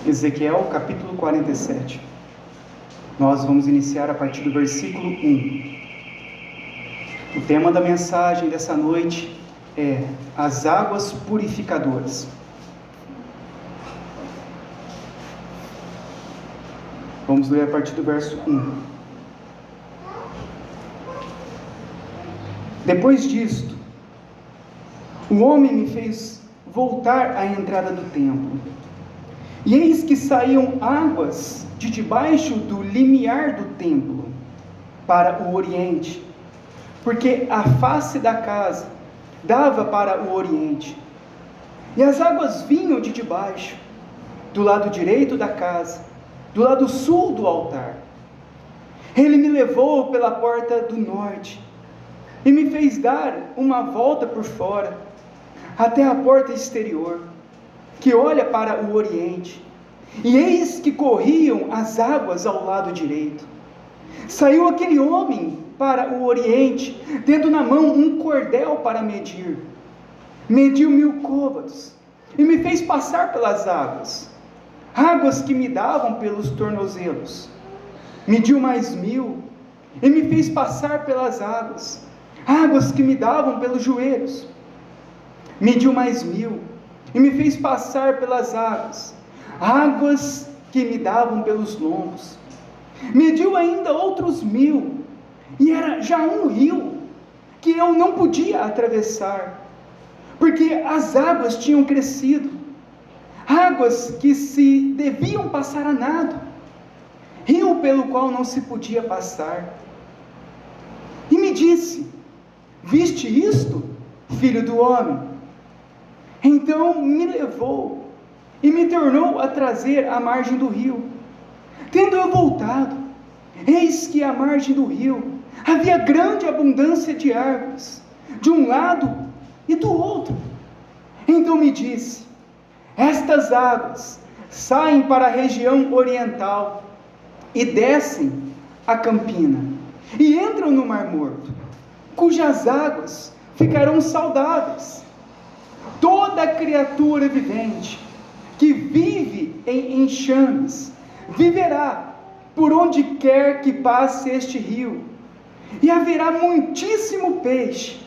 Ezequiel capítulo 47. Nós vamos iniciar a partir do versículo 1. O tema da mensagem dessa noite é as águas purificadoras. Vamos ler a partir do verso 1. Depois disto, o homem me fez voltar à entrada do templo, e eis que saíam águas de debaixo do limiar do templo para o oriente, porque a face da casa dava para o oriente, e as águas vinham de debaixo, do lado direito da casa, do lado sul do altar. Ele me levou pela porta do norte, e me fez dar uma volta por fora, até a porta exterior, que olha para o oriente, e eis que corriam as águas ao lado direito. Saiu aquele homem para o oriente, tendo na mão um cordel para medir. Mediu 1000 côvados, e me fez passar pelas águas, águas que me davam pelos tornozelos. Mediu mais 1000, e me fez passar pelas águas, águas que me davam pelos joelhos. Mediu mais 1000, e me fez passar pelas águas, águas que me davam pelos lombos. Mediu ainda outros 1000, e era já um rio, que eu não podia atravessar, porque as águas tinham crescido, águas que se deviam passar a nado, rio pelo qual não se podia passar. E me disse: viste isto, filho do homem? Então me levou e me tornou a trazer à margem do rio. Tendo eu voltado, eis que à margem do rio havia grande abundância de árvores, de um lado e do outro. Então me disse: estas águas saem para a região oriental e descem a Campina, e entram no Mar Morto, cujas águas ficarão saudáveis. Toda criatura vivente que vive em enxames viverá por onde quer que passe este rio, e haverá muitíssimo peixe,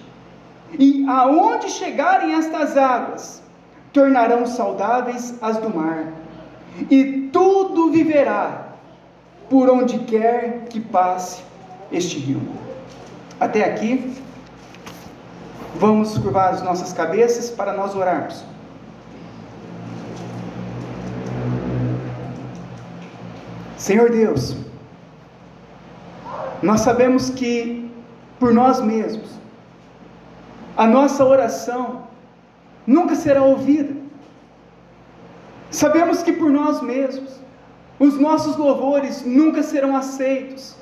e aonde chegarem estas águas, tornarão saudáveis as do mar, e tudo viverá por onde quer que passe este rio. Até aqui. Vamos curvar as nossas cabeças para nós orarmos. Senhor Deus, nós sabemos que por nós mesmos a nossa oração nunca será ouvida. Sabemos que por nós mesmos os nossos louvores nunca serão aceitos.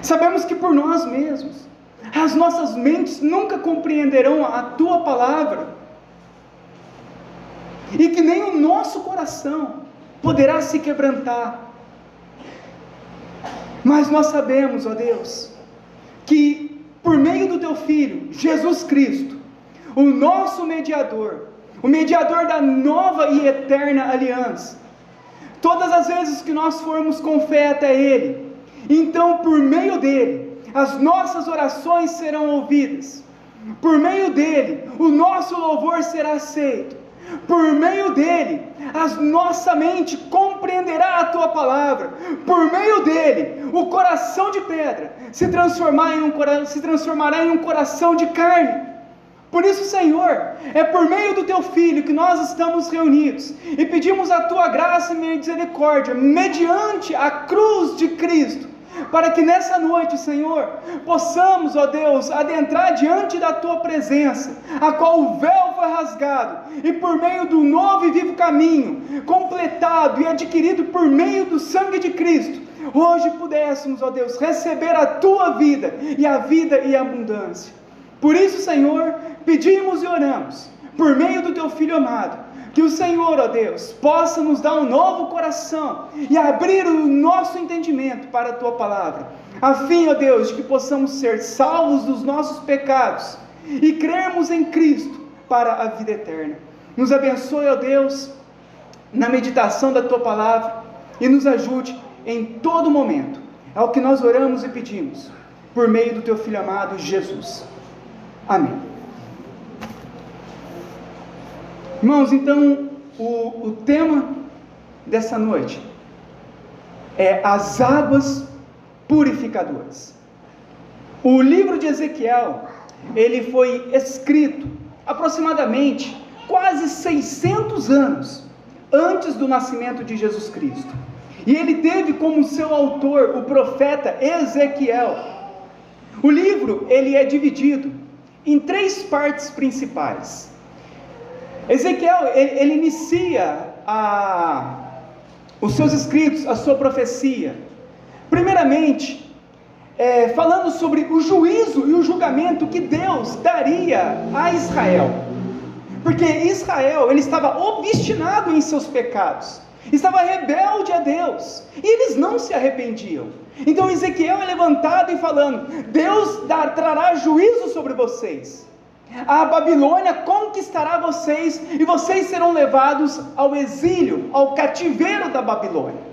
Sabemos que por nós mesmos as nossas mentes nunca compreenderão a Tua palavra, e que nem o nosso coração poderá se quebrantar. Mas nós sabemos, ó Deus, que por meio do Teu Filho, Jesus Cristo, o nosso mediador, o mediador da nova e eterna aliança, todas as vezes que nós formos com fé até Ele, então por meio dEle, as nossas orações serão ouvidas, por meio dEle, o nosso louvor será aceito, por meio dEle, a nossa mente compreenderá a Tua palavra, por meio dEle, o coração de pedra se transformará em um coração de carne. Por isso, Senhor, é por meio do Teu Filho que nós estamos reunidos, e pedimos a Tua graça e misericórdia, mediante a cruz de Cristo, para que nessa noite, Senhor, possamos, ó Deus, adentrar diante da Tua presença, a qual o véu foi rasgado, e por meio do novo e vivo caminho, completado e adquirido por meio do sangue de Cristo, hoje pudéssemos, ó Deus, receber a Tua vida, e a vida e a abundância. Por isso, Senhor, pedimos e oramos, por meio do Teu Filho amado, que o Senhor, ó Deus, possa nos dar um novo coração e abrir o nosso entendimento para a Tua palavra, a fim, ó Deus, de que possamos ser salvos dos nossos pecados e crermos em Cristo para a vida eterna. Nos abençoe, ó Deus, na meditação da Tua Palavra e nos ajude em todo momento. É o que nós oramos e pedimos, por meio do Teu Filho amado, Jesus. Amém. Irmãos, então, o tema dessa noite é as águas purificadoras. O livro de Ezequiel, ele foi escrito aproximadamente quase 600 anos antes do nascimento de Jesus Cristo. E ele teve como seu autor o profeta Ezequiel. O livro, ele é dividido em 3 partes principais. Ezequiel, ele inicia os seus escritos, a sua profecia, primeiramente, falando sobre o juízo e o julgamento que Deus daria a Israel, porque Israel, ele estava obstinado em seus pecados, estava rebelde a Deus, e eles não se arrependiam. Então Ezequiel é levantado e falando: Deus trará juízo sobre vocês, a Babilônia conquistará vocês, e vocês serão levados ao exílio, ao cativeiro da Babilônia.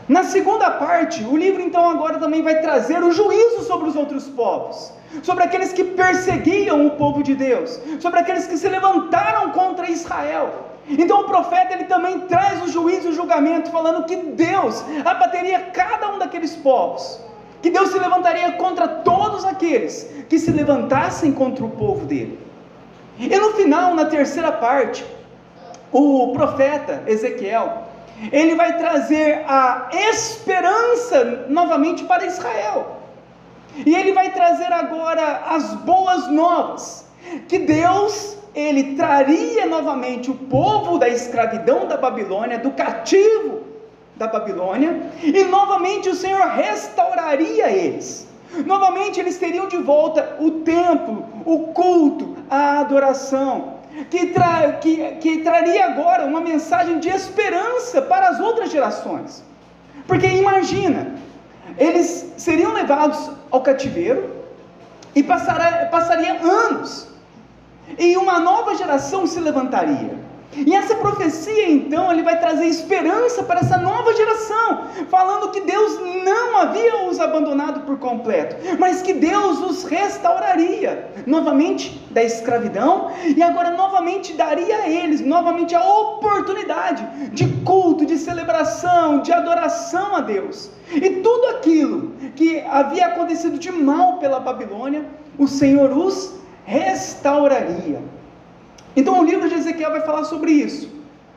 Na segunda parte, o livro então agora também vai trazer o juízo sobre os outros povos, sobre aqueles que perseguiam o povo de Deus, sobre aqueles que se levantaram contra Israel. Então o profeta, ele também traz o juízo e o julgamento, falando que Deus abateria cada um daqueles povos, que Deus se levantaria contra todos aqueles que se levantassem contra o povo dele. E no final, na terceira parte, o profeta Ezequiel, ele vai trazer a esperança novamente para Israel, e ele vai trazer agora as boas novas, que Deus, ele traria novamente o povo da escravidão da Babilônia, do cativo da Babilônia, e novamente o Senhor restauraria eles. Novamente eles teriam de volta o templo, o culto, a adoração, que traria agora uma mensagem de esperança para as outras gerações. Porque imagina, eles seriam levados ao cativeiro, e passaria anos, e uma nova geração se levantaria. E essa profecia então, ele vai trazer esperança para essa nova geração, falando que Deus não havia os abandonado por completo, mas que Deus os restauraria novamente da escravidão, e agora novamente daria a eles novamente a oportunidade de culto, de celebração, de adoração a Deus. E tudo aquilo que havia acontecido de mal pela Babilônia, o Senhor os restauraria. Então o livro de Ezequiel vai falar sobre isso,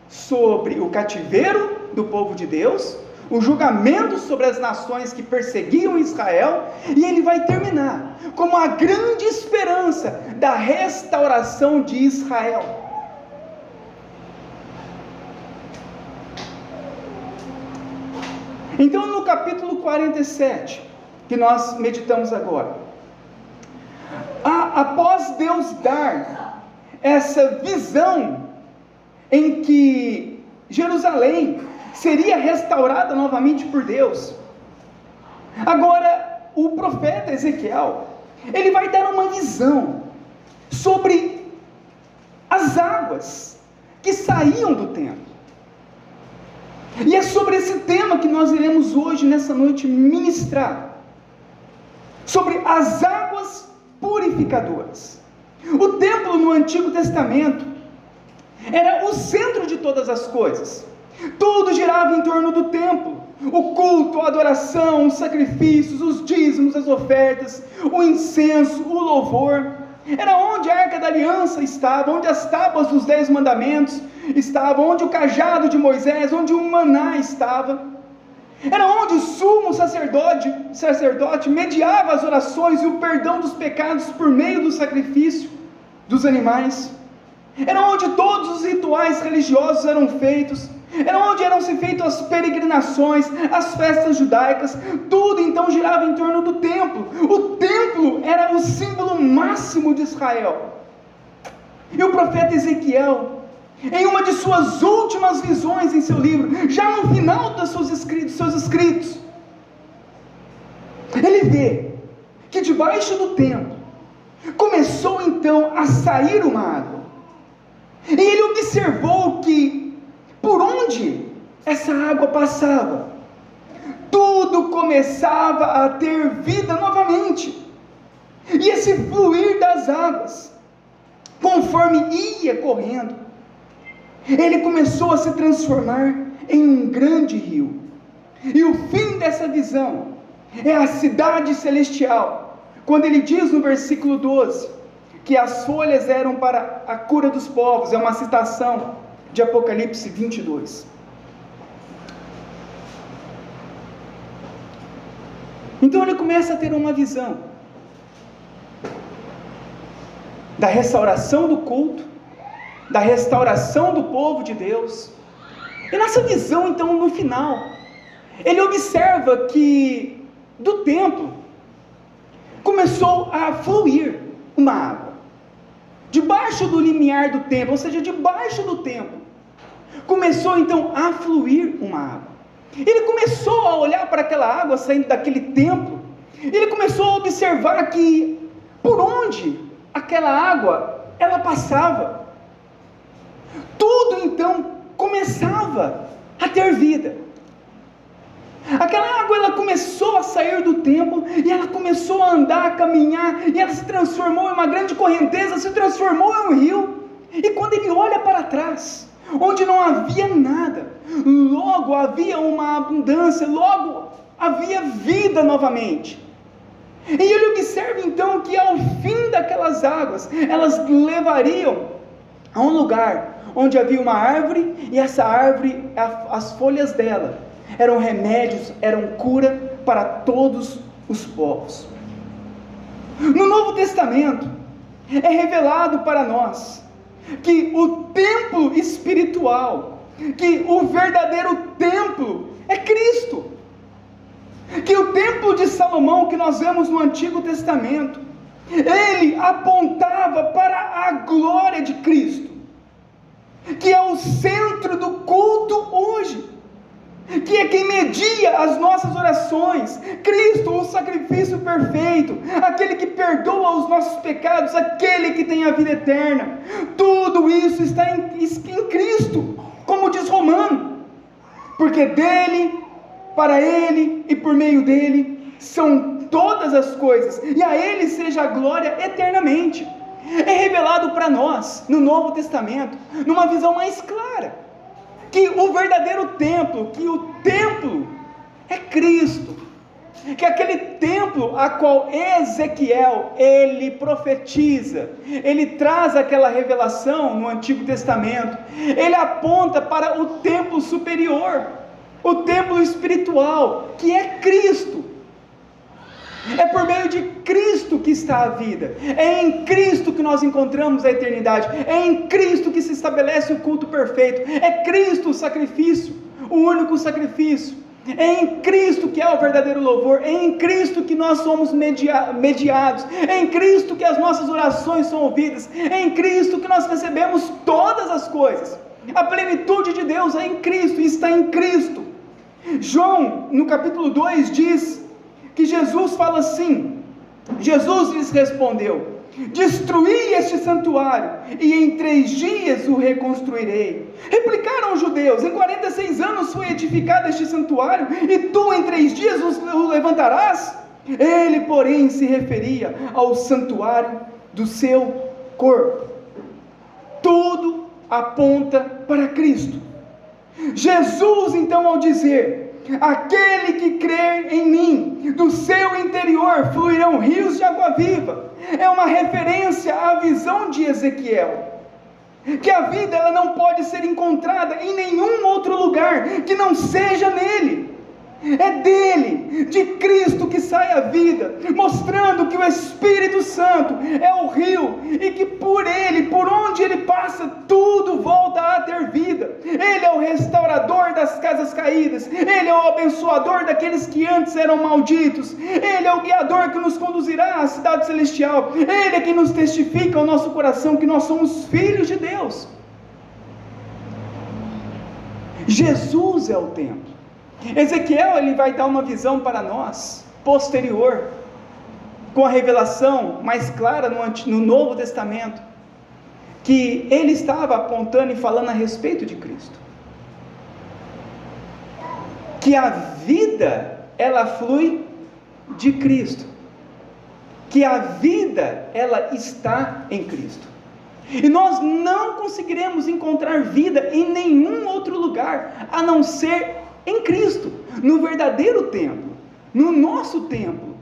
sobre o cativeiro do povo de Deus, o julgamento sobre as nações que perseguiam Israel, e ele vai terminar como a grande esperança da restauração de Israel. Então no capítulo 47, que nós meditamos agora, após Deus dar essa visão em que Jerusalém seria restaurada novamente por Deus, agora o profeta Ezequiel, ele vai dar uma visão sobre as águas que saíam do templo. E é sobre esse tema que nós iremos hoje, nessa noite, ministrar, sobre as águas purificadoras. O templo no Antigo Testamento era o centro de todas as coisas, tudo girava em torno do templo, o culto, a adoração, os sacrifícios, os dízimos, as ofertas, o incenso, o louvor. Era onde a Arca da Aliança estava, onde as tábuas dos 10 mandamentos estavam, onde o cajado de Moisés, onde o maná estava. Era onde o sumo sacerdote mediava as orações e o perdão dos pecados por meio do sacrifício dos animais. Era onde todos os rituais religiosos eram feitos. Era onde eram se feitas as peregrinações, as festas judaicas. Tudo então girava em torno do templo. O templo era o símbolo máximo de Israel. E o profeta Ezequiel, em uma de suas últimas visões em seu livro, já no final dos seus escritos, ele vê que debaixo do templo começou então a sair uma água, e ele observou que por onde essa água passava, tudo começava a ter vida novamente. E esse fluir das águas, conforme ia correndo, ele começou a se transformar em um grande rio. E o fim dessa visão é a cidade celestial, quando ele diz no versículo 12, que as folhas eram para a cura dos povos. É uma citação de Apocalipse 22. Então ele começa a ter uma visão da restauração do culto, da restauração do povo de Deus. E nessa visão, então, no final, ele observa que do templo começou a fluir uma água, debaixo do limiar do templo, ou seja, debaixo do templo, começou então a fluir uma água. Ele começou a olhar para aquela água saindo daquele templo, ele começou a observar que por onde aquela água ela passava, tudo então começava a ter vida. Aquela água ela começou a sair do templo e ela começou a andar, a caminhar, e ela se transformou em uma grande correnteza, se transformou em um rio. E quando ele olha para trás, onde não havia nada, logo havia uma abundância, logo havia vida novamente. E ele observa então que ao fim daquelas águas, elas levariam a um lugar onde havia uma árvore, e essa árvore, as folhas dela eram remédios, eram cura para todos os povos. No Novo Testamento é revelado para nós que o templo espiritual, que o verdadeiro templo é Cristo, que o templo de Salomão que nós vemos no Antigo Testamento, ele apontava para a glória de Cristo, que é o centro do culto hoje, que é quem media as nossas orações. Cristo, o sacrifício perfeito, aquele que perdoa os nossos pecados, aquele que tem a vida eterna. Tudo isso está em Cristo, como diz Romano, porque dele, para ele e por meio dele são todas as coisas, e a ele seja a glória eternamente. É revelado para nós no Novo Testamento, numa visão mais clara, que o verdadeiro templo, que o templo é Cristo, que aquele templo a qual Ezequiel, ele profetiza, ele traz aquela revelação no Antigo Testamento, ele aponta para o templo superior, o templo espiritual, que é Cristo. É por meio de Cristo que está a vida, é em Cristo que nós encontramos a eternidade, é em Cristo que se estabelece o culto perfeito, é Cristo o sacrifício, o único sacrifício, é em Cristo que é o verdadeiro louvor, é em Cristo que nós somos mediados, é em Cristo que as nossas orações são ouvidas, é em Cristo que nós recebemos todas as coisas. A plenitude de Deus é em Cristo, está em Cristo. João, no capítulo 2, diz que Jesus fala assim, Jesus lhes respondeu: destruí este santuário, e em 3 dias o reconstruirei. Replicaram os judeus: em 46 anos foi edificado este santuário, e tu em 3 dias o levantarás? Ele, porém, se referia ao santuário do seu corpo. Tudo aponta para Cristo. Jesus, então, ao dizer: aquele que crer em mim, do seu interior fluirão rios de água viva, é uma referência à visão de Ezequiel, que a vida ela não pode ser encontrada em nenhum outro lugar que não seja nele. É dele, de Cristo, que sai a vida, mostrando que o Espírito Santo é o rio, e que por ele, por onde ele passa, tudo volta a ter vida. Ele é o restaurador das casas caídas, ele é o abençoador daqueles que antes eram malditos, ele é o guiador que nos conduzirá à cidade celestial, ele é quem nos testifica ao nosso coração que nós somos filhos de Deus. Jesus é o templo. Ezequiel, ele vai dar uma visão para nós, posterior, com a revelação mais clara no Novo Testamento, que ele estava apontando e falando a respeito de Cristo. que a vida, ela flui de Cristo, que a vida, ela está em Cristo, e nós não conseguiremos encontrar vida em nenhum outro lugar, a não ser em Cristo, no verdadeiro templo, no nosso templo,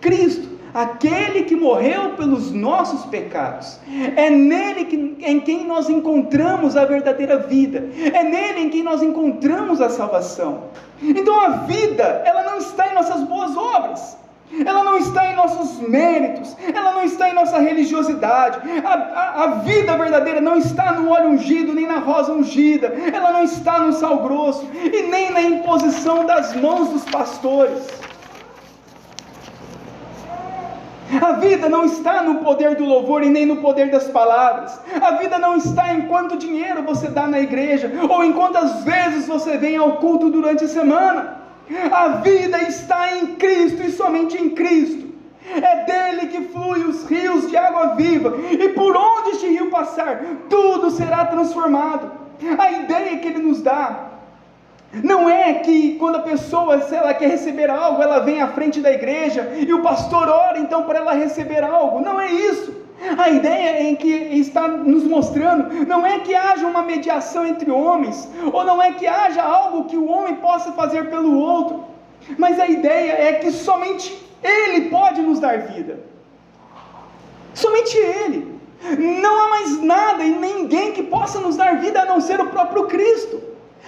Cristo, aquele que morreu pelos nossos pecados, é nele em quem nós encontramos a verdadeira vida, é nele em quem nós encontramos a salvação. Então a vida, ela não está em nossas boas obras, ela não está em nossos méritos, ela não está em nossa religiosidade, a vida verdadeira não está no óleo ungido, nem na rosa ungida, ela não está no sal grosso, e nem na imposição das mãos dos pastores. A vida não está no poder do louvor e nem no poder das palavras. A vida não está em quanto dinheiro você dá na igreja, ou em quantas vezes você vem ao culto durante a semana. A vida está em Cristo e somente em Cristo. É dele que fluem os rios de água viva, e por onde este rio passar, tudo será transformado. A ideia que ele nos dá não é que quando a pessoa, se ela quer receber algo, ela vem à frente da igreja e o pastor ora então para ela receber algo. Não é isso. A ideia em que está nos mostrando não é que haja uma mediação entre homens, ou não é que haja algo que o homem possa fazer pelo outro, mas a ideia é que somente Ele pode nos dar vida. Somente Ele. Não há mais nada e ninguém que possa nos dar vida a não ser o próprio Cristo.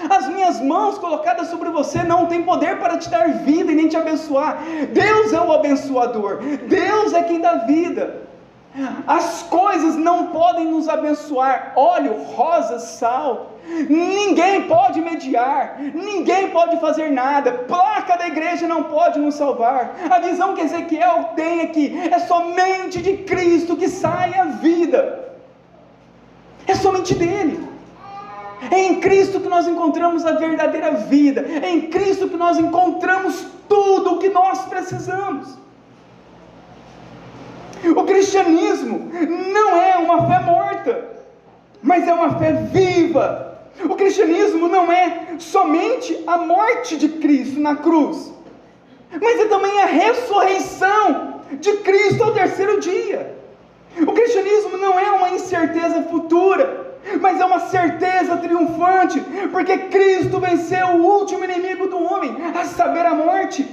As minhas mãos colocadas sobre você não têm poder para te dar vida e nem te abençoar. Deus é o abençoador, Deus é quem dá vida. As coisas não podem nos abençoar, óleo, rosa, sal, ninguém pode mediar, ninguém pode fazer nada, placa da igreja não pode nos salvar. A visão que Ezequiel tem aqui é somente de Cristo que sai a vida, é somente dele. É em Cristo que nós encontramos a verdadeira vida, é em Cristo que nós encontramos tudo o que nós precisamos. O cristianismo não é uma fé morta, mas é uma fé viva. O cristianismo não é somente a morte de Cristo na cruz, mas é também a ressurreição de Cristo ao terceiro dia. O cristianismo não é uma incerteza futura, mas é uma certeza triunfante, porque Cristo venceu o último inimigo do homem, a saber, a morte.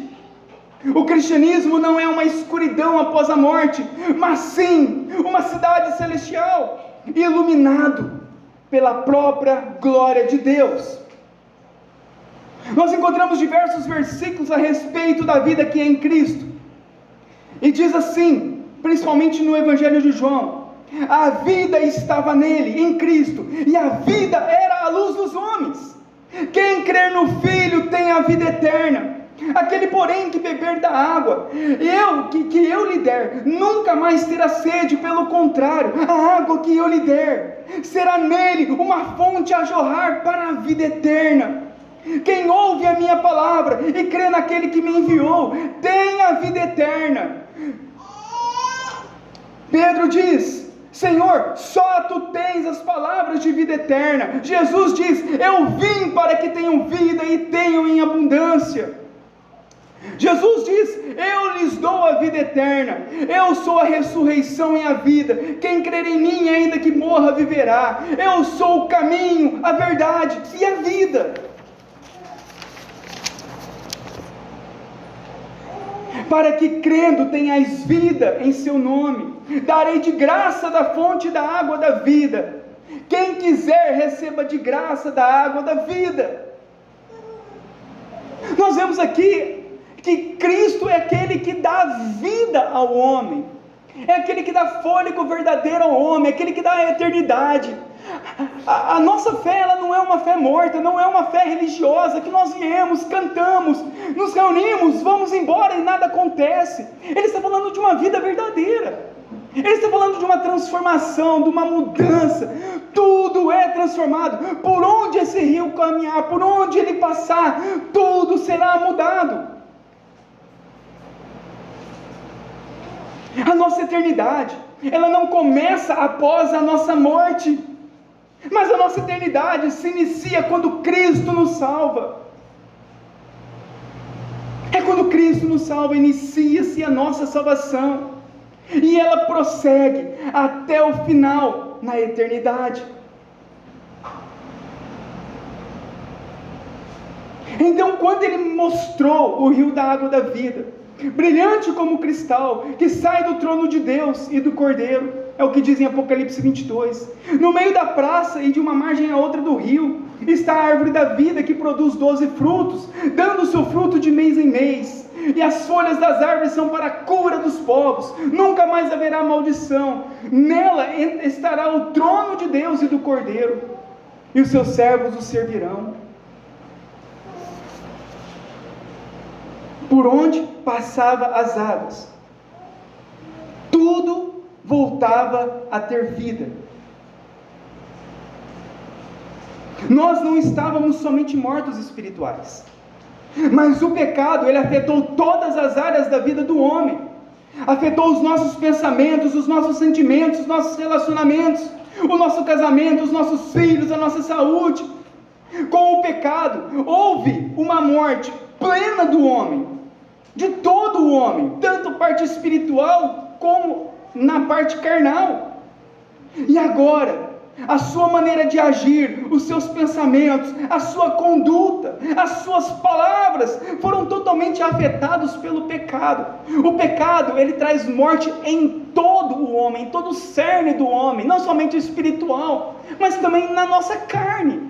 O cristianismo não é uma escuridão após a morte, mas sim uma cidade celestial, iluminado pela própria glória de Deus. Nós encontramos diversos versículos a respeito da vida que é em Cristo, e diz assim, principalmente no Evangelho de João: a vida estava nele, em Cristo, e a vida era a luz dos homens. Quem crer no Filho tem a vida eterna. Aquele, porém, que beber da água que eu lhe der, nunca mais terá sede. Pelo contrário, a água que eu lhe der será nele uma fonte a jorrar para a vida eterna. Quem ouve a minha palavra e crê naquele que me enviou tem a vida eterna. Pedro diz: Senhor, só tu tens as palavras de vida eterna. Jesus diz: eu vim para que tenham vida e tenham em abundância. Jesus diz: eu lhes dou a vida eterna, eu sou a ressurreição e a vida, quem crer em mim, ainda que morra, viverá. Eu sou o caminho, a verdade e a vida. Para que crendo tenhais vida em seu nome, darei de graça da fonte da água da vida. Quem quiser, receba de graça da água da vida. Nós vemos aqui que Cristo é aquele que dá vida ao homem, é aquele que dá fôlego verdadeiro ao homem, é aquele que dá a eternidade. A nossa fé, ela não é uma fé morta, não é uma fé religiosa, que nós viemos, cantamos, nos reunimos, vamos embora e nada acontece. Ele está falando de uma vida verdadeira, ele está falando de uma transformação, de uma mudança. Tudo é transformado, por onde esse rio caminhar, por onde ele passar, tudo será mudado. A nossa eternidade, ela não começa após a nossa morte, mas a nossa eternidade se inicia quando Cristo nos salva. É quando Cristo nos salva, inicia-se a nossa salvação, e ela prossegue até o final, na eternidade. Então, quando Ele mostrou o rio da água da vida, brilhante como cristal, que sai do trono de Deus e do Cordeiro, é o que diz em Apocalipse 22, no meio da praça e de uma margem a outra do rio, está a árvore da vida, que produz 12 frutos, dando o seu fruto de mês em mês, e as folhas das árvores são para a cura dos povos, nunca mais haverá maldição, nela estará o trono de Deus e do Cordeiro, e os seus servos o servirão. Por onde passava as águas, tudo voltava a ter vida. Nós não estávamos somente mortos espirituais, mas o pecado, ele afetou todas as áreas da vida do homem, afetou os nossos pensamentos, os nossos sentimentos, os nossos relacionamentos, o nosso casamento, os nossos filhos, a nossa saúde. Com o pecado, houve uma morte plena do homem, de todo o homem, tanto parte espiritual como na parte carnal. E agora, a sua maneira de agir, os seus pensamentos, a sua conduta, as suas palavras foram totalmente afetados pelo pecado. O pecado, ele traz morte em todo o homem, em todo o cerne do homem, não somente espiritual, mas também na nossa carne.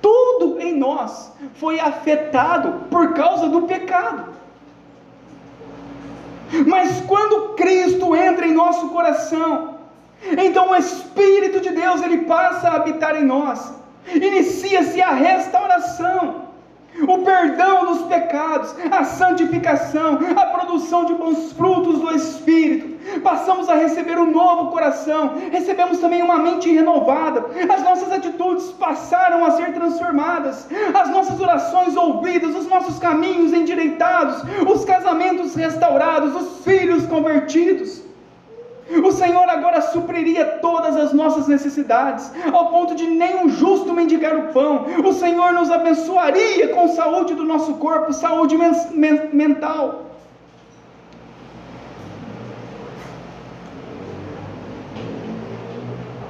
Tudo em nós foi afetado por causa do pecado. Mas quando Cristo entra em nosso coração, então o Espírito de Deus, ele passa a habitar em nós, inicia-se a restauração, o perdão dos pecados, a santificação, a produção de bons frutos do Espírito. Passamos a receber um novo coração, recebemos também uma mente renovada, as nossas atitudes passaram a ser transformadas, as nossas orações ouvidas, os nossos caminhos endireitados, os casamentos restaurados, os filhos convertidos. O Senhor agora supriria todas as nossas necessidades, ao ponto de nenhum justo mendigar o pão. O Senhor nos abençoaria com saúde do nosso corpo, saúde mental.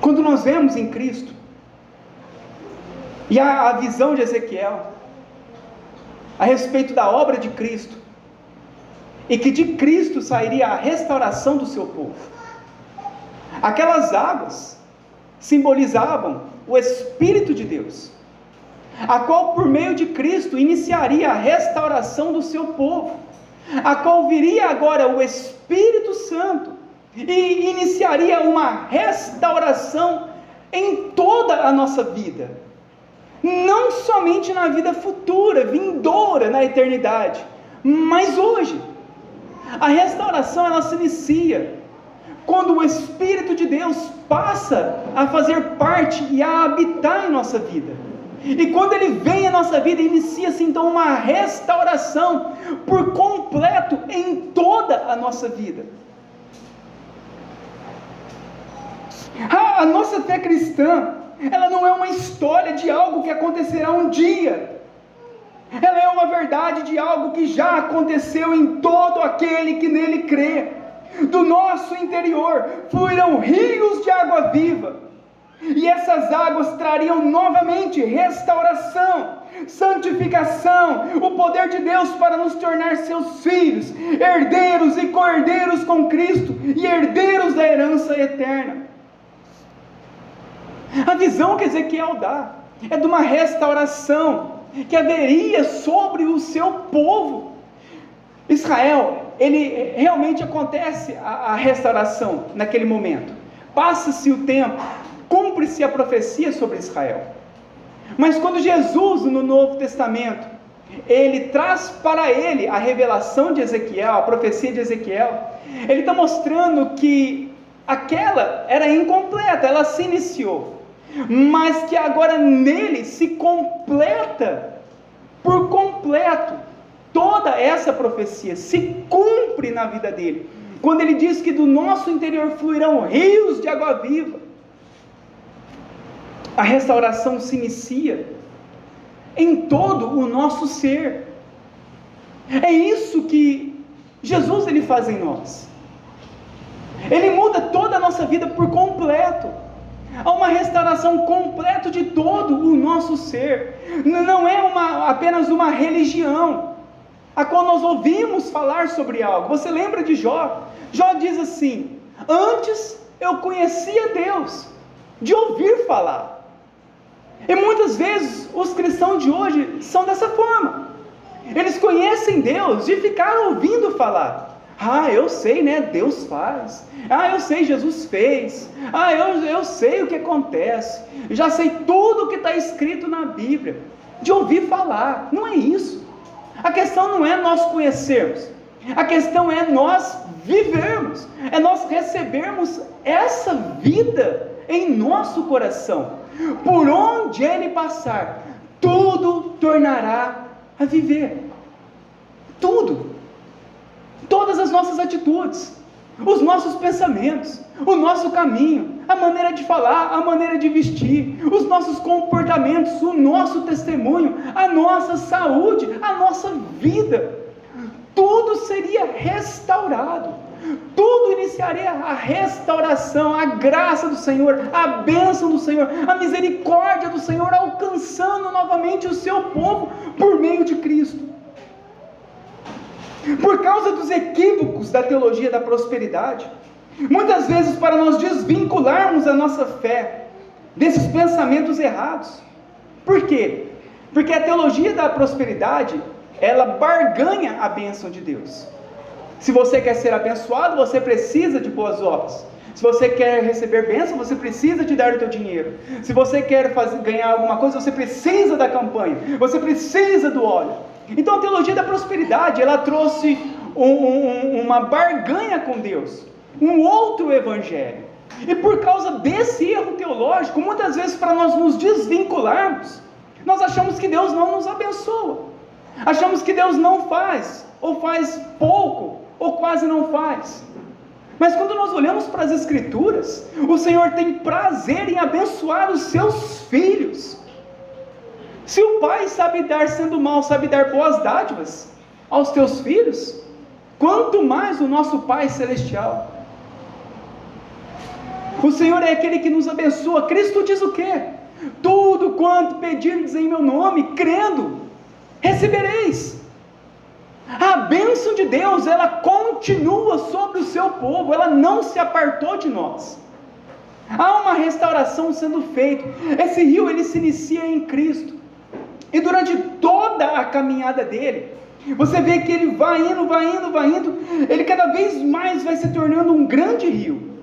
Quando nós vemos em Cristo, e a visão de Ezequiel, a respeito da obra de Cristo, e que de Cristo sairia a restauração do seu povo, aquelas águas simbolizavam o Espírito de Deus, a qual por meio de Cristo iniciaria a restauração do seu povo, a qual viria agora o Espírito Santo e iniciaria uma restauração em toda a nossa vida, não somente na vida futura, vindoura, na eternidade, mas hoje. A restauração, ela se inicia quando o Espírito de Deus passa a fazer parte e a habitar em nossa vida. E quando Ele vem em nossa vida, inicia-se então uma restauração por completo em toda a nossa vida. A nossa fé cristã, ela não é uma história de algo que acontecerá um dia. Ela é uma verdade de algo que já aconteceu em todo aquele que nele crê. Do nosso interior fluirão rios de água viva, e essas águas trariam novamente restauração, santificação, o poder de Deus para nos tornar seus filhos, herdeiros e co-herdeiros com Cristo e herdeiros da herança eterna. A visão que Ezequiel dá é de uma restauração que haveria sobre o seu povo. Israel, ele realmente acontece a restauração naquele momento. Passa-se o tempo, cumpre-se a profecia sobre Israel. Mas quando Jesus, no Novo Testamento, ele traz para ele a revelação de Ezequiel, a profecia de Ezequiel, ele está mostrando que aquela era incompleta, ela se iniciou, mas que agora nele se completa por completo toda essa profecia, se cumpre na vida dele, quando ele diz que do nosso interior fluirão rios de água viva. A restauração se inicia em todo o nosso ser. É isso que Jesus ele faz em nós. Ele muda toda a nossa vida por completo. Há uma restauração completa de todo o nosso ser. Não é apenas uma religião, a qual nós ouvimos falar sobre algo. Você lembra de Jó? Jó diz assim: antes eu conhecia Deus, de ouvir falar. E muitas vezes os cristãos de hoje são dessa forma. Eles conhecem Deus de ficar ouvindo falar. Ah, eu sei, né? Deus faz. Ah, eu sei, Jesus fez. Ah, eu sei o que acontece. Já sei tudo o que está escrito na Bíblia. De ouvir falar. Não é isso. A questão não é nós conhecermos. A questão é nós vivermos. É nós recebermos essa vida em nosso coração. Por onde Ele passar, tudo tornará a viver. Tudo. Todas as nossas atitudes, os nossos pensamentos, o nosso caminho, a maneira de falar, a maneira de vestir, os nossos comportamentos, o nosso testemunho, a nossa saúde, a nossa vida, tudo seria restaurado, tudo iniciaria a restauração, a graça do Senhor, a bênção do Senhor, a misericórdia do Senhor, alcançando novamente o seu povo por meio de Cristo. Por causa dos equívocos da teologia da prosperidade, muitas vezes para nós desvincularmos a nossa fé desses pensamentos errados. Por quê? Porque a teologia da prosperidade, ela barganha a bênção de Deus. Se você quer ser abençoado, você precisa de boas obras. Se você quer receber bênção, você precisa de dar o teu dinheiro. Se você quer ganhar alguma coisa, você precisa da campanha, você precisa do óleo. Então a teologia da prosperidade, ela trouxe uma barganha com Deus, um outro evangelho. E por causa desse erro teológico, muitas vezes para nós nos desvincularmos, nós achamos que Deus não nos abençoa. Achamos que Deus não faz, ou faz pouco, ou quase não faz. Mas quando nós olhamos para as Escrituras, o Senhor tem prazer em abençoar os seus filhos. Se o pai sabe dar, sendo mal, sabe dar boas dádivas aos teus filhos, quanto mais o nosso Pai Celestial. O Senhor é aquele que nos abençoa. Cristo diz o quê? Tudo quanto pedirdes em meu nome, crendo, recebereis. A bênção de Deus, ela continua sobre o seu povo, ela não se apartou de nós. Há uma restauração sendo feita. Esse rio, ele se inicia em Cristo. E durante toda a caminhada dele, você vê que ele vai indo, ele cada vez mais vai se tornando um grande rio,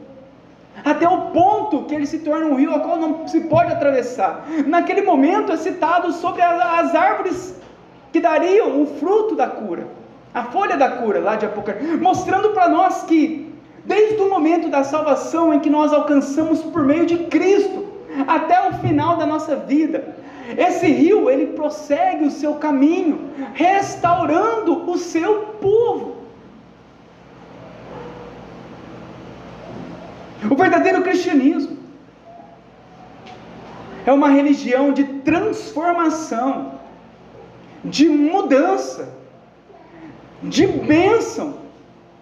até o ponto que ele se torna um rio ao qual não se pode atravessar. Naquele momento é citado sobre as árvores que dariam o fruto da cura, a folha da cura, lá de Apocalipse, mostrando para nós que, desde o momento da salvação em que nós alcançamos por meio de Cristo, até o final da nossa vida, esse rio, ele prossegue o seu caminho, restaurando o seu povo. O verdadeiro cristianismo é uma religião de transformação, de mudança, de bênção,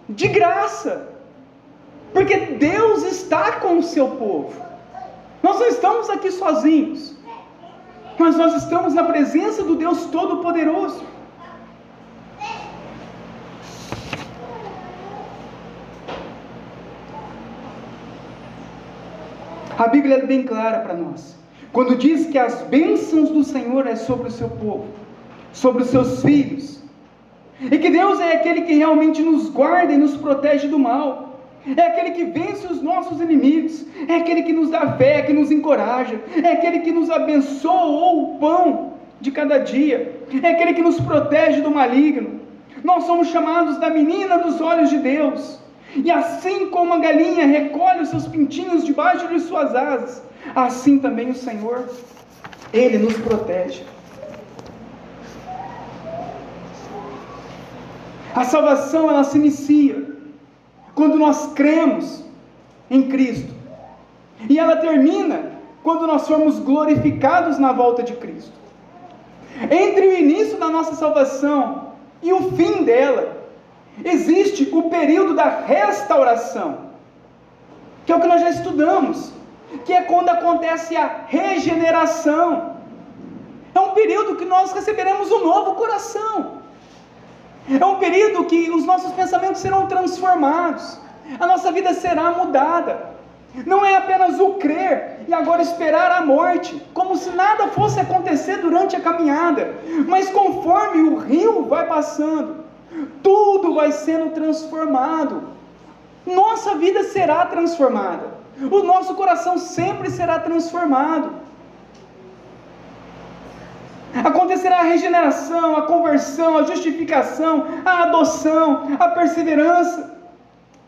de graça, porque Deus está com o seu povo. Nós não estamos aqui sozinhos, mas nós estamos na presença do Deus Todo-Poderoso. A Bíblia é bem clara para nós, quando diz que as bênçãos do Senhor é sobre o seu povo, sobre os seus filhos, e que Deus é aquele que realmente nos guarda e nos protege do mal, é aquele que vence os nossos inimigos, é aquele que nos dá fé, que nos encoraja, é aquele que nos abençoa o pão de cada dia, é aquele que nos protege do maligno. Nós somos chamados da menina dos olhos de Deus, e assim como a galinha recolhe os seus pintinhos debaixo de suas asas, assim também o Senhor, Ele nos protege. A salvação, ela se inicia quando nós cremos em Cristo, e ela termina quando nós formos glorificados na volta de Cristo. Entre o início da nossa salvação e o fim dela. Existe o período da restauração, que é o que nós já estudamos, que é quando acontece a regeneração. É um período que nós receberemos um novo coração. É um período que os nossos pensamentos serão transformados, a nossa vida será mudada. Não é apenas o crer e agora esperar a morte, como se nada fosse acontecer durante a caminhada, mas conforme o rio vai passando, tudo vai sendo transformado. Nossa vida será transformada, o nosso coração sempre será transformado. Acontecerá a regeneração, a conversão, a justificação, a adoção, a perseverança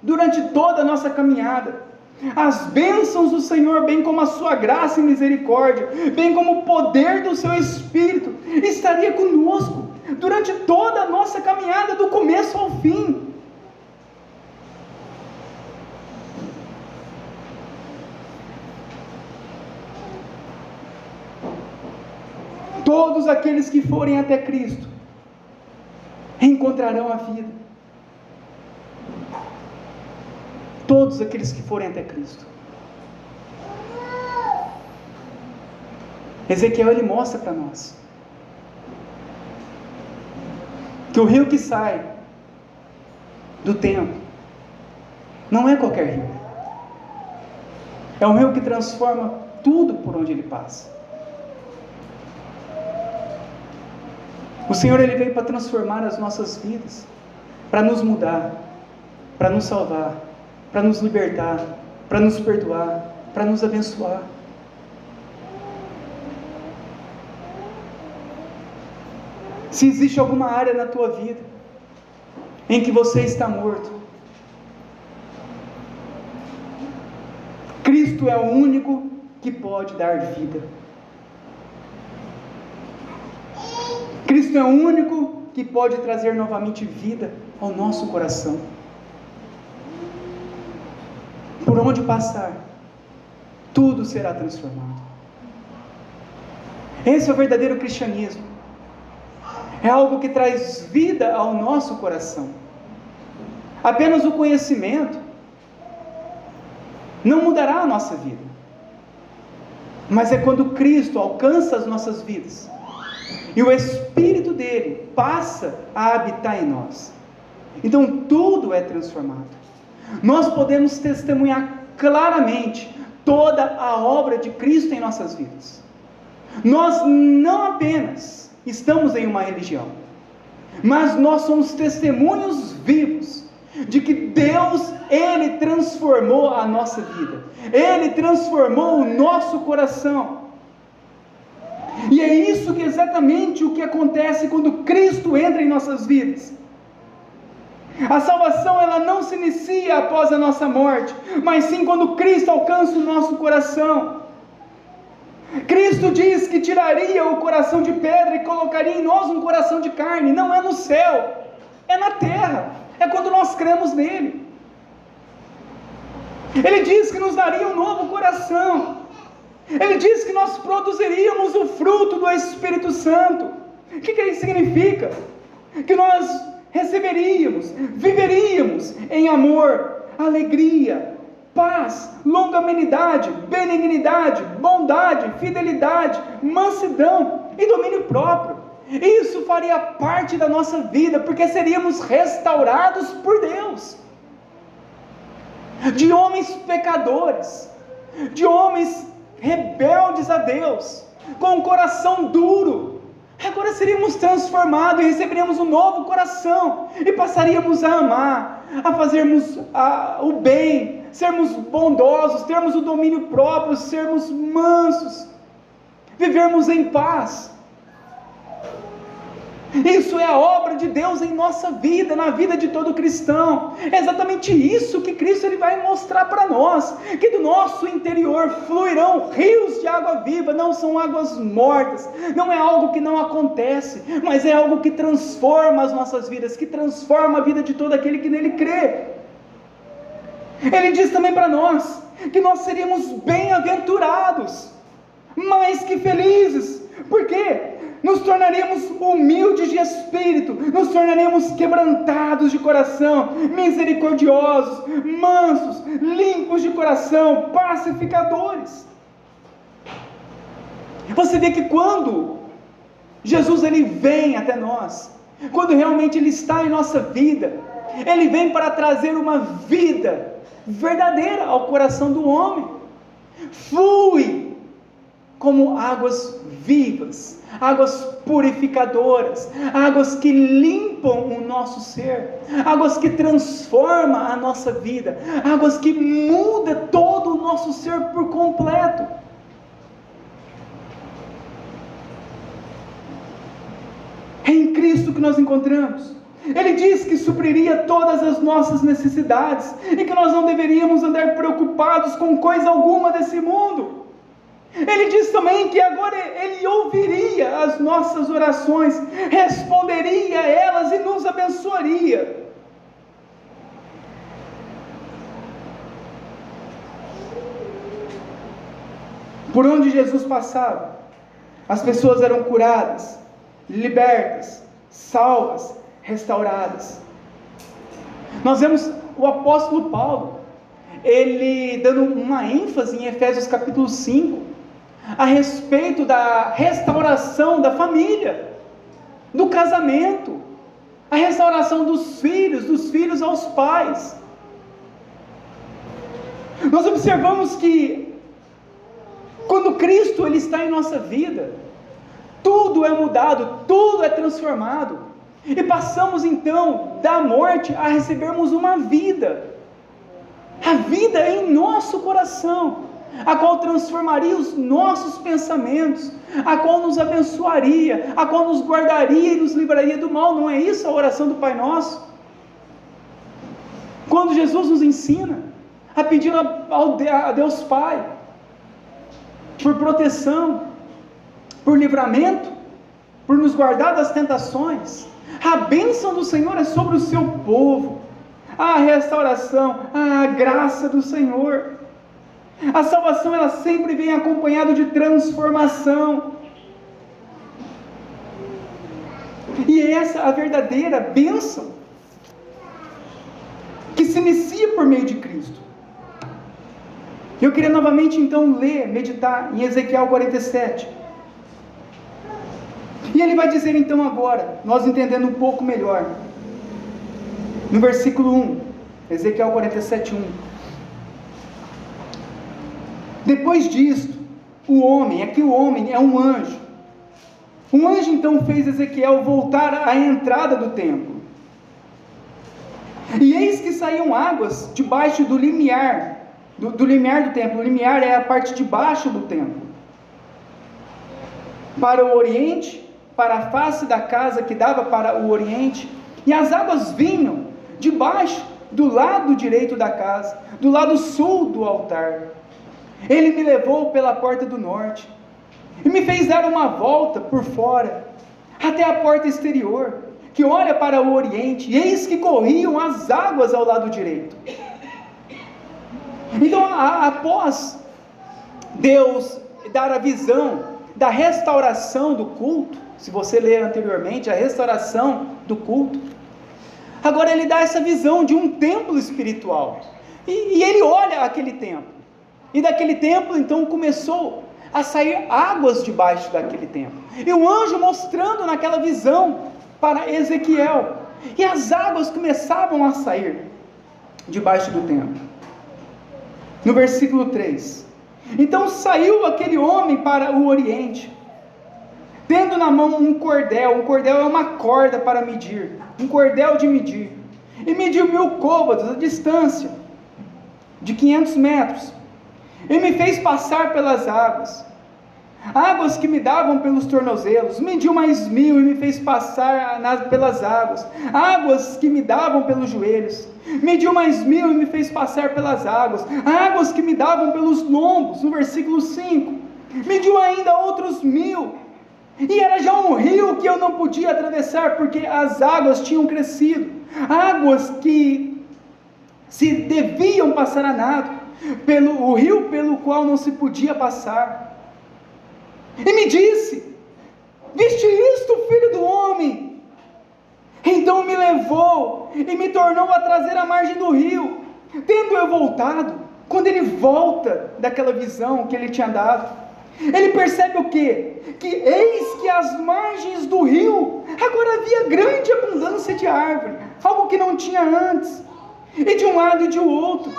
durante toda a nossa caminhada. As bênçãos do Senhor, bem como a sua graça e misericórdia, bem como o poder do seu Espírito, estaria conosco durante toda a nossa caminhada, do começo ao fim. Todos aqueles que forem até Cristo encontrarão a vida. Todos aqueles que forem até Cristo. Ezequiel, ele mostra para nós que o rio que sai do templo não é qualquer rio. É um rio que transforma tudo por onde ele passa. O Senhor, ele veio para transformar as nossas vidas, para nos mudar, para nos salvar, para nos libertar, para nos perdoar, para nos abençoar. Se existe alguma área na tua vida em que você está morto, Cristo é o único que pode dar vida. Cristo é o único que pode trazer novamente vida ao nosso coração. Por onde passar, tudo será transformado. Esse é o verdadeiro cristianismo. É algo que traz vida ao nosso coração. Apenas o conhecimento não mudará a nossa vida, mas é quando Cristo alcança as nossas vidas e o Espírito dele passa a habitar em nós. Então tudo é transformado. Nós podemos testemunhar claramente toda a obra de Cristo em nossas vidas. Nós não apenas estamos em uma religião, mas nós somos testemunhos vivos de que Deus, ele transformou a nossa vida, ele transformou o nosso coração. E é isso que exatamente o que acontece quando Cristo entra em nossas vidas. A salvação, ela não se inicia após a nossa morte, mas sim quando Cristo alcança o nosso coração. Cristo diz que tiraria o coração de pedra e colocaria em nós um coração de carne. Não é no céu, é na terra, é quando nós cremos nele. Ele diz que nos daria um novo coração. Ele diz que nós produziríamos o fruto do Espírito Santo. O que isso significa? Que nós receberíamos, viveríamos em amor, alegria, paz, longanimidade, benignidade, bondade, fidelidade, mansidão e domínio próprio. Isso faria parte da nossa vida, porque seríamos restaurados por Deus. De homens pecadores, de homens rebeldes a Deus, com um coração duro, agora seríamos transformados e receberíamos um novo coração, e passaríamos a amar, a fazermos o bem, sermos bondosos, termos o domínio próprio, sermos mansos, vivermos em paz. Isso é a obra de Deus em nossa vida, na vida de todo cristão. É exatamente isso que Cristo ele vai mostrar para nós, que do nosso interior fluirão rios de água viva. Não são águas mortas, não é algo que não acontece, mas é algo que transforma as nossas vidas, que transforma a vida de todo aquele que nele crê. Ele diz também para nós que nós seríamos bem-aventurados, mais que felizes. Por quê? nos tornaríamos humildes de espírito, nos tornaríamos quebrantados de coração, misericordiosos, mansos, limpos de coração, pacificadores. Você vê que quando Jesus ele vem até nós, quando realmente ele está em nossa vida, ele vem para trazer uma vida verdadeira ao coração do homem, flui como águas vivas, águas purificadoras, águas que limpam o nosso ser, águas que transformam a nossa vida, águas que mudam todo o nosso ser por completo. É em Cristo que nós encontramos. Ele diz que supriria todas as nossas necessidades e que nós não deveríamos andar preocupados com coisa alguma desse mundo. Ele diz também que agora Ele ouviria as nossas orações, responderia a elas e nos abençoaria. Por onde Jesus passava, as pessoas eram curadas, libertas, salvas, restauradas. Nós vemos o apóstolo Paulo, ele dando uma ênfase em Efésios capítulo 5, a respeito da restauração da família, do casamento, a restauração dos filhos aos pais. Nós observamos que, quando Cristo ele está em nossa vida, tudo é mudado, tudo é transformado, e passamos então da morte a recebermos uma vida, a vida em nosso coração, a qual transformaria os nossos pensamentos, a qual nos abençoaria, a qual nos guardaria e nos livraria do mal. Não é isso a oração do Pai Nosso? Quando Jesus nos ensina a pedir a Deus Pai por proteção, por livramento, por nos guardar das tentações. A bênção do Senhor é sobre o seu povo, a restauração, a graça do Senhor. A salvação ela sempre vem acompanhada de transformação, e é essa a verdadeira bênção que se inicia por meio de Cristo. Eu queria novamente então meditar em Ezequiel 47, e ele vai dizer então agora, nós entendendo um pouco melhor, no versículo 1, Ezequiel 47, 1. Depois disto, o homem é um anjo. Um anjo então fez Ezequiel voltar à entrada do templo. E eis que saíam águas debaixo do limiar, do limiar do templo. O limiar é a parte de baixo do templo. Para o oriente, para a face da casa que dava para o oriente. E as águas vinham debaixo do lado direito da casa, do lado sul do altar. Ele me levou pela porta do norte, e me fez dar uma volta por fora, até a porta exterior, que olha para o oriente, e eis que corriam as águas ao lado direito. Então, após Deus dar a visão da restauração do culto, se você ler anteriormente, a restauração do culto, agora ele dá essa visão de um templo espiritual, e ele olha aquele templo, e daquele templo então começou a sair águas debaixo daquele templo, e o anjo mostrando naquela visão para Ezequiel, e as águas começavam a sair debaixo do templo. No versículo 3, então saiu aquele homem para o oriente, tendo na mão um cordel é uma corda para medir, um cordel de medir, e mediu 1000 côvados a distância de 500 metros, e me fez passar pelas águas que me davam pelos tornozelos, mediu mais 1000 e me fez passar pelas águas que me davam pelos joelhos, mediu mais 1000 e me fez passar pelas águas que me davam pelos lombos, no versículo 5, mediu ainda outros 1000, e era já um rio que eu não podia atravessar, porque as águas tinham crescido, águas que se deviam passar a nado, o rio pelo qual não se podia passar. E me disse: viste e me tornou a trazer à margem do rio. Tendo eu voltado, quando ele volta daquela visão que ele tinha dado, ele percebe o quê? Que eis que às margens do rio agora havia grande abundância de árvore, algo que não tinha antes, e de um lado e de outro.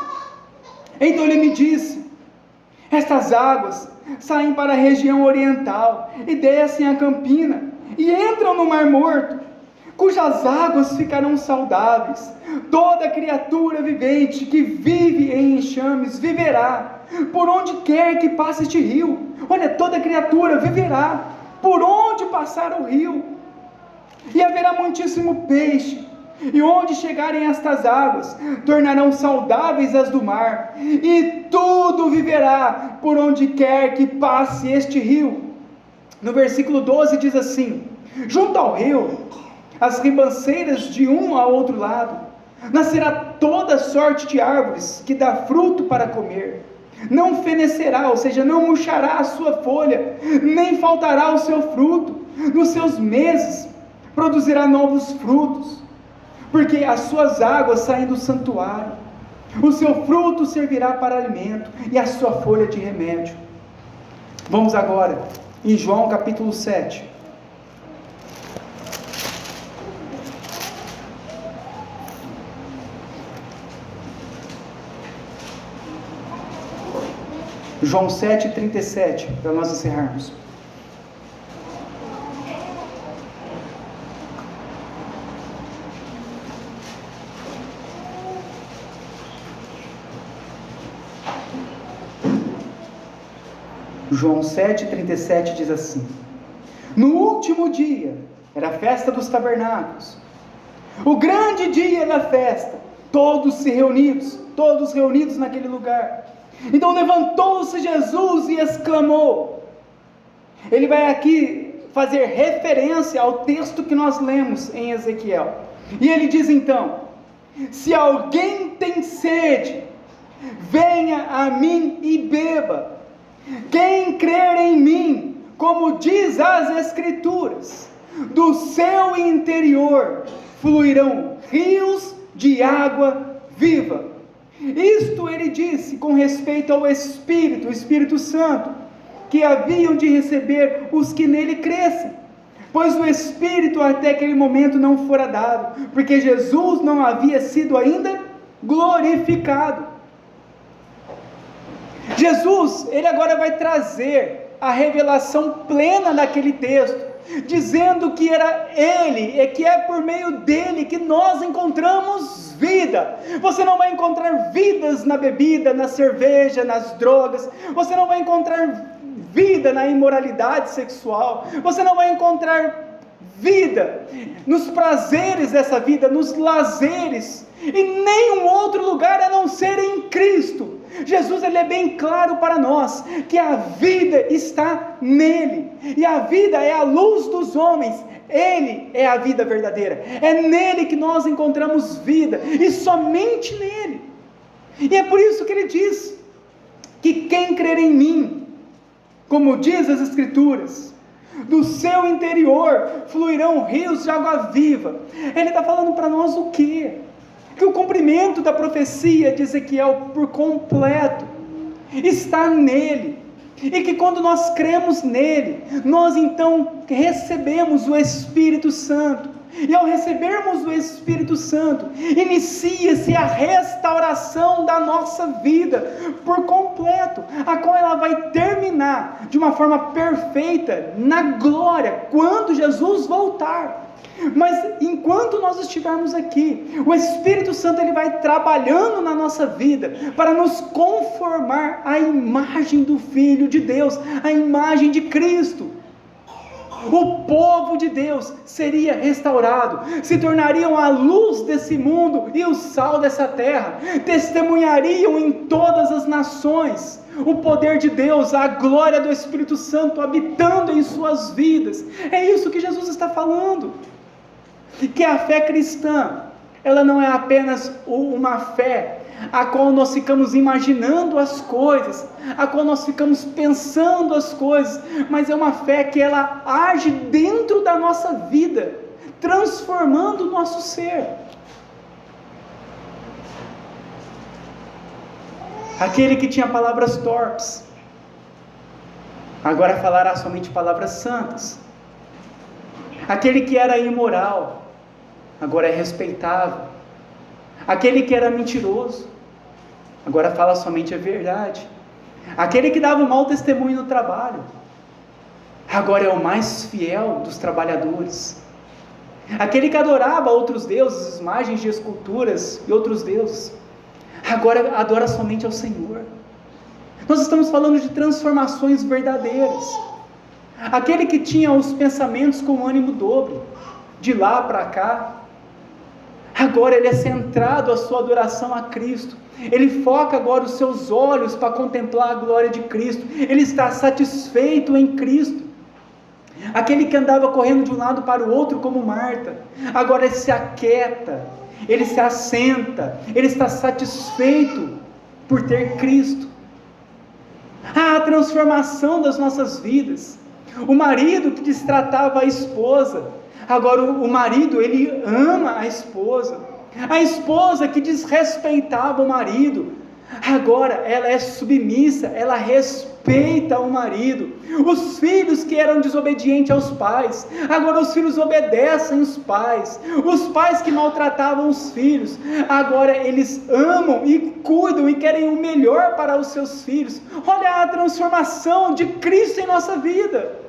Então ele me disse: estas águas saem para a região oriental e descem a campina e entram no Mar Morto, cujas águas ficarão saudáveis. Toda criatura vivente que vive em enxames viverá por onde quer que passe este rio. Olha, toda criatura viverá por onde passar o rio. E haverá muitíssimo peixe, e onde chegarem estas águas, tornarão saudáveis as do mar, e tudo viverá por onde quer que passe este rio. No versículo 12 diz assim: junto ao rio, as ribanceiras de um a outro lado, nascerá toda sorte de árvores que dá fruto para comer. Não fenecerá, ou seja, não murchará a sua folha, nem faltará o seu fruto. Nos seus meses produzirá novos frutos, porque as suas águas saem do santuário. O seu fruto servirá para alimento, e a sua folha de remédio. Vamos agora em João capítulo 7. João 7,37, para nós encerrarmos. João 7,37 diz assim: no último dia, era a festa dos tabernáculos, o grande dia da festa, todos reunidos naquele lugar. Então levantou-se Jesus e exclamou. Ele vai aqui fazer referência ao texto que nós lemos em Ezequiel, e ele diz então: se alguém tem sede, venha a mim e beba. Quem crer em mim, como diz as Escrituras, do seu interior fluirão rios de água viva. Isto ele disse com respeito ao Espírito, o Espírito Santo, que haviam de receber os que nele crescem, pois o Espírito até aquele momento não fora dado, porque Jesus não havia sido ainda glorificado. Jesus, ele agora vai trazer a revelação plena daquele texto, dizendo que era Ele, e que é por meio dele que nós encontramos vida. Você não vai encontrar vidas na bebida, na cerveja, nas drogas. Você não vai encontrar vida na imoralidade sexual. Você não vai encontrar vida nos prazeres dessa vida, nos lazeres, em nenhum outro lugar a não ser em Cristo. Jesus, ele é bem claro para nós, que a vida está nele, e a vida é a luz dos homens. Ele é a vida verdadeira, é nele que nós encontramos vida, e somente nele. E é por isso que ele diz, que quem crer em mim, como diz as Escrituras, do seu interior fluirão rios de água viva. Ele está falando para nós o quê? Que o cumprimento da profecia de Ezequiel por completo está nele, e que quando nós cremos nele, nós então recebemos o Espírito Santo, e ao recebermos o Espírito Santo, inicia-se a restauração da nossa vida por completo, a qual ela vai terminar de uma forma perfeita na glória, quando Jesus voltar. Mas enquanto nós estivermos aqui, o Espírito Santo ele vai trabalhando na nossa vida para nos conformar à imagem do Filho de Deus, à imagem de Cristo. O povo de Deus seria restaurado, se tornariam a luz desse mundo e o sal dessa terra, testemunhariam em todas as nações o poder de Deus, a glória do Espírito Santo habitando em suas vidas. É isso que Jesus está falando. Que a fé cristã, ela não é apenas uma fé a qual nós ficamos imaginando as coisas, a qual nós ficamos pensando as coisas, mas é uma fé que ela age dentro da nossa vida, transformando o nosso ser. Aquele que tinha palavras torpes, agora falará somente palavras santas. Aquele que era imoral, agora é respeitável. Aquele que era mentiroso, agora fala somente a verdade. Aquele que dava um mau testemunho no trabalho, agora é o mais fiel dos trabalhadores. Aquele que adorava outros deuses, imagens de esculturas e outros deuses, agora adora somente ao Senhor. Nós estamos falando de transformações verdadeiras. Aquele que tinha os pensamentos com ânimo dobre, de lá para cá, agora ele é centrado a sua adoração a Cristo. Ele foca agora os seus olhos para contemplar a glória de Cristo. Ele está satisfeito em Cristo. Aquele que andava correndo de um lado para o outro como Marta, agora ele se aquieta, ele se assenta, ele está satisfeito por ter Cristo. A transformação das nossas vidas. O marido que destratava a esposa, agora o marido, ele ama a esposa. A esposa que desrespeitava o marido, agora ela é submissa, ela respeita o marido. Os filhos que eram desobedientes aos pais, agora os filhos obedecem os pais. Os pais que maltratavam os filhos, agora eles amam e cuidam e querem o melhor para os seus filhos. Olha a transformação de Cristo em nossa vida.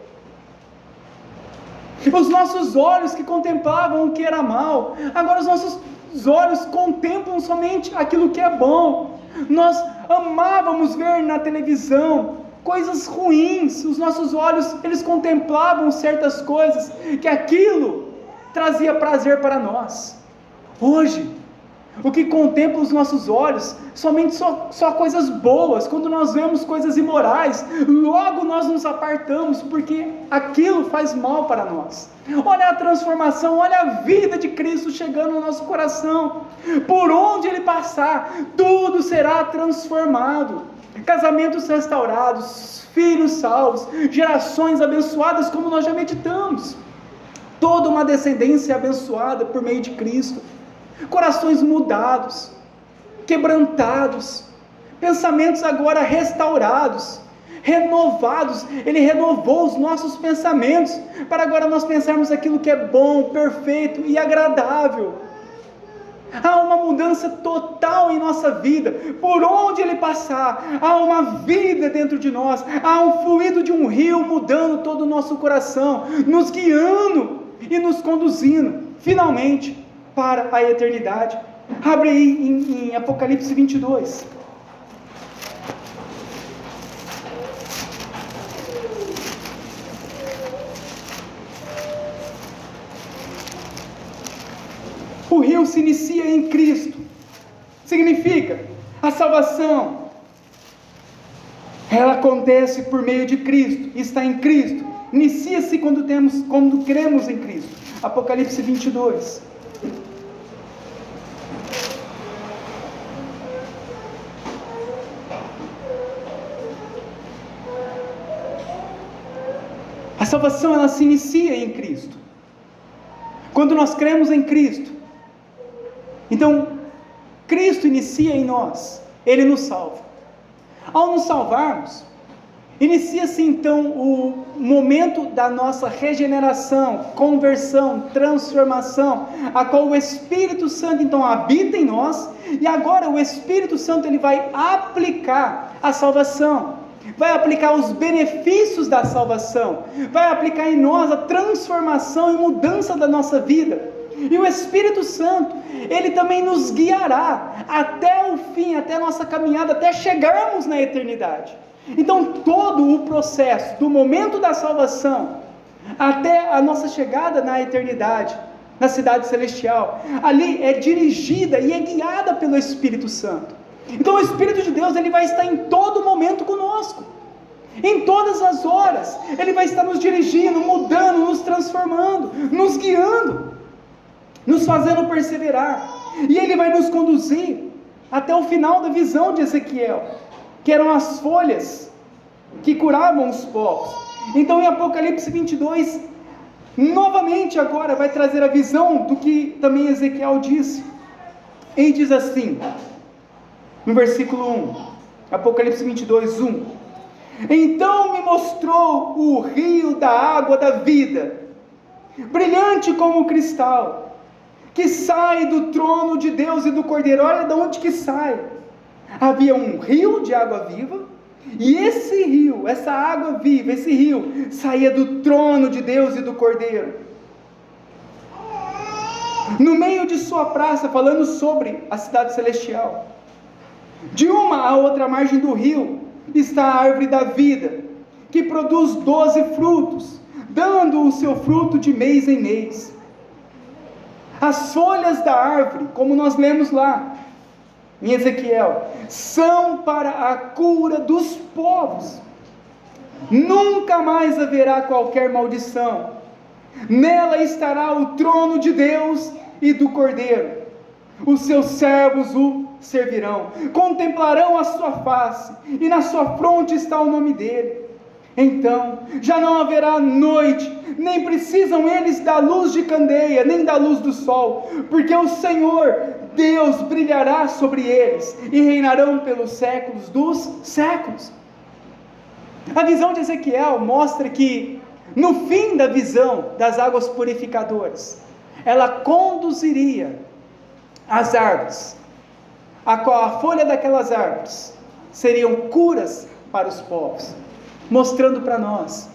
Os nossos olhos que contemplavam o que era mal, agora os nossos olhos contemplam somente aquilo que é bom. Nós amávamos ver na televisão coisas ruins, os nossos olhos, eles contemplavam certas coisas, que aquilo trazia prazer para nós. Hoje, o que contempla os nossos olhos, somente só coisas boas. Quando nós vemos coisas imorais, logo nós nos apartamos, porque aquilo faz mal para nós. Olha a transformação, olha a vida de Cristo chegando no nosso coração. Por onde Ele passar, tudo será transformado. Casamentos restaurados, filhos salvos, gerações abençoadas como nós já meditamos. Toda uma descendência abençoada por meio de Cristo. Corações mudados, quebrantados, pensamentos agora restaurados, renovados. Ele renovou os nossos pensamentos, para agora nós pensarmos aquilo que é bom, perfeito e agradável. Há uma mudança total em nossa vida. Por onde Ele passar, há uma vida dentro de nós, há um fluido de um rio mudando todo o nosso coração, nos guiando e nos conduzindo, finalmente, para a eternidade. Abre aí em Apocalipse 22. O rio se inicia em Cristo. Significa, a salvação, ela acontece por meio de Cristo, está em Cristo. Inicia-se quando cremos em Cristo. Apocalipse 22. A salvação, ela se inicia em Cristo. Quando nós cremos em Cristo, então Cristo inicia em nós, Ele nos salva. Ao nos salvarmos, inicia-se então o momento da nossa regeneração, conversão, transformação, a qual o Espírito Santo então habita em nós, e agora o Espírito Santo ele vai aplicar a salvação, vai aplicar os benefícios da salvação, vai aplicar em nós a transformação e mudança da nossa vida. E o Espírito Santo, Ele também nos guiará até o fim, até a nossa caminhada, até chegarmos na eternidade. Então todo o processo, do momento da salvação, até a nossa chegada na eternidade, na cidade celestial, ali é dirigida e é guiada pelo Espírito Santo. Então o Espírito de Deus, Ele vai estar em todo momento conosco, em todas as horas, Ele vai estar nos dirigindo, mudando, nos transformando, nos guiando, nos fazendo perseverar, e Ele vai nos conduzir até o final da visão de Ezequiel, que eram as folhas que curavam os povos. Então em Apocalipse 22, novamente agora vai trazer a visão do que também Ezequiel disse, e diz assim, no versículo 1, Apocalipse 22, 1. Então me mostrou o rio da água da vida, brilhante como cristal, que sai do trono de Deus e do Cordeiro. Olha de onde que sai. Havia um rio de água viva, e esse rio, essa água viva, esse rio, saía do trono de Deus e do Cordeiro. No meio de sua praça, falando sobre a cidade celestial, de uma a outra margem do rio, está a árvore da vida, que produz 12 frutos, dando o seu fruto de mês em mês. As folhas da árvore, como nós lemos lá em Ezequiel, são para a cura dos povos. Nunca mais haverá qualquer maldição. Nela estará o trono de Deus e do Cordeiro. Os seus servos o servirão, contemplarão a sua face, e na sua fronte está o nome dele. Então já não haverá noite, nem precisam eles da luz de candeia, nem da luz do sol, porque o Senhor Deus brilhará sobre eles, e reinarão pelos séculos dos séculos. A visão de Ezequiel mostra que, no fim da visão das águas purificadoras, ela conduziria as árvores, a qual a folha daquelas árvores seriam curas para os povos, mostrando para nós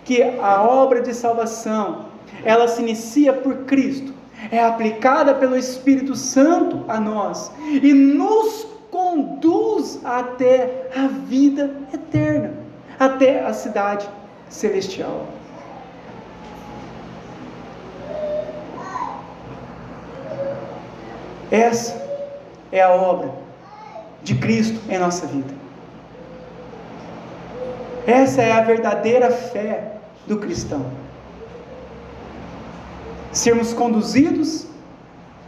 que a obra de salvação, ela se inicia por Cristo, é aplicada pelo Espírito Santo a nós, e nos conduz até a vida eterna, até a cidade celestial. Essa é a obra de Cristo em nossa vida. Essa é a verdadeira fé do cristão. Sermos conduzidos,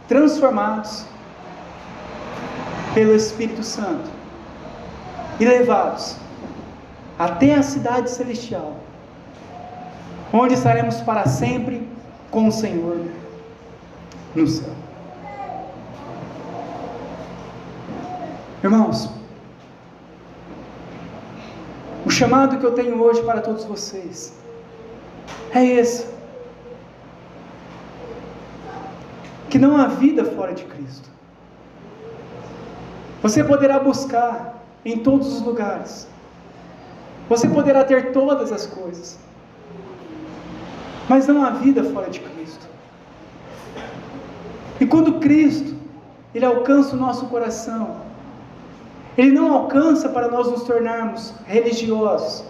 transformados pelo Espírito Santo e levados até a cidade celestial, onde estaremos para sempre com o Senhor no céu. Irmãos, o chamado que eu tenho hoje para todos vocês é esse: que não há vida fora de Cristo. Você poderá buscar em todos os lugares, você poderá ter todas as coisas, mas não há vida fora de Cristo. E quando Cristo, Ele alcança o nosso coração, Ele não alcança para nós nos tornarmos religiosos,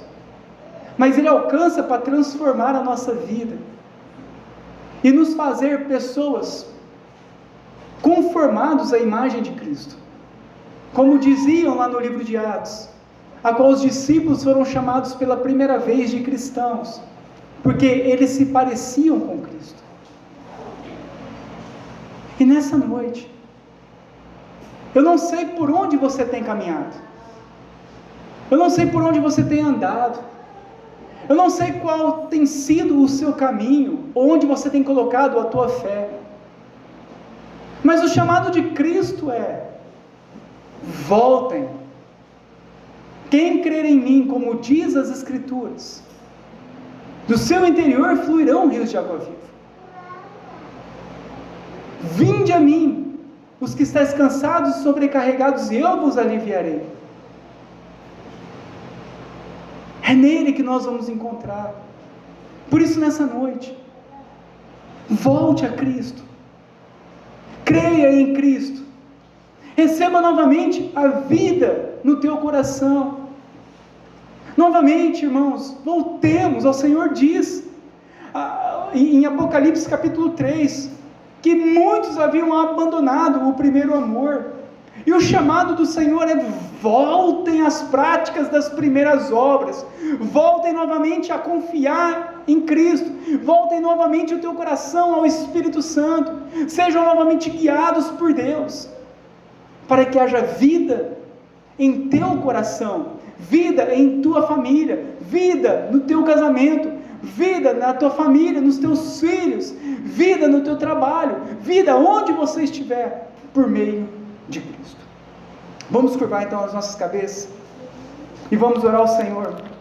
mas Ele alcança para transformar a nossa vida e nos fazer pessoas conformados à imagem de Cristo, como diziam lá no livro de Atos, a qual os discípulos foram chamados pela primeira vez de cristãos, porque eles se pareciam com Cristo. E nessa noite, eu não sei por onde você tem caminhado, eu não sei por onde você tem andado, eu não sei qual tem sido o seu caminho, onde você tem colocado a tua fé, mas o chamado de Cristo é: voltem. Quem crer em mim, como diz as Escrituras, do seu interior fluirão rios de água viva. Vinde a mim, os que estáis cansados e sobrecarregados, e eu vos aliviarei. É nele que nós vamos encontrar. Por isso, nessa noite, volte a Cristo, creia em Cristo, receba novamente a vida no teu coração. Novamente, irmãos, voltemos. Ao Senhor diz em Apocalipse capítulo 3, que muitos haviam abandonado o primeiro amor, e o chamado do Senhor é: voltem às práticas das primeiras obras, voltem novamente a confiar em Cristo, voltem novamente o teu coração ao Espírito Santo, sejam novamente guiados por Deus, para que haja vida em teu coração, vida em tua família, vida no teu casamento, vida na tua família, nos teus filhos, vida no teu trabalho, vida onde você estiver, por meio de Cristo. Vamos curvar então as nossas cabeças. E vamos orar ao Senhor.